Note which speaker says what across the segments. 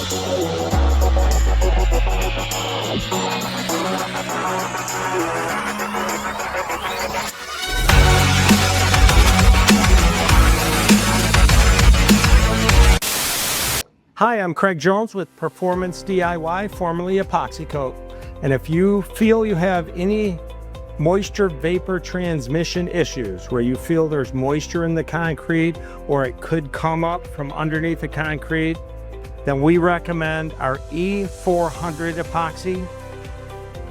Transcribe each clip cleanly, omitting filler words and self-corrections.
Speaker 1: Hi, I'm Craig Jones with Performance DIY, formerly Epoxy Coat. And if you feel you have any moisture vapor transmission issues where you feel there's moisture in the concrete or it could come up from underneath the concrete, then we recommend our E-400 Epoxy.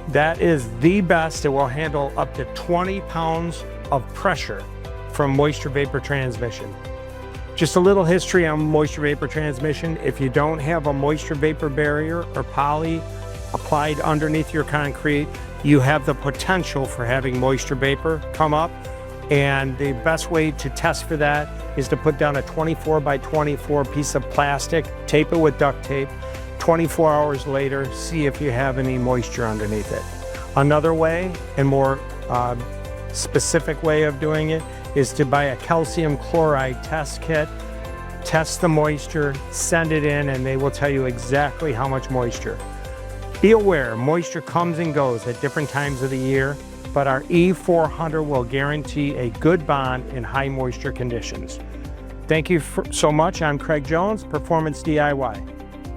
Speaker 1: That is the best. It will handle up to 20 pounds of pressure from moisture vapor transmission. Just a little history on moisture vapor transmission. If you don't have a moisture vapor barrier or poly applied underneath your concrete, you have the potential for having moisture vapor come up. And the best way to test for that is to put down a 24 by 24 piece of plastic, tape it with duct tape. 24 hours later, see if you have any moisture underneath it. Another way, and more specific way of doing it, is to buy a calcium chloride test kit, test the moisture, send it in, and they will tell you exactly how much moisture. Be aware, moisture comes and goes at different times of the year, but our E-400 will guarantee a good bond in high moisture conditions. Thank you so much. I'm Craig Jones, Performance DIY.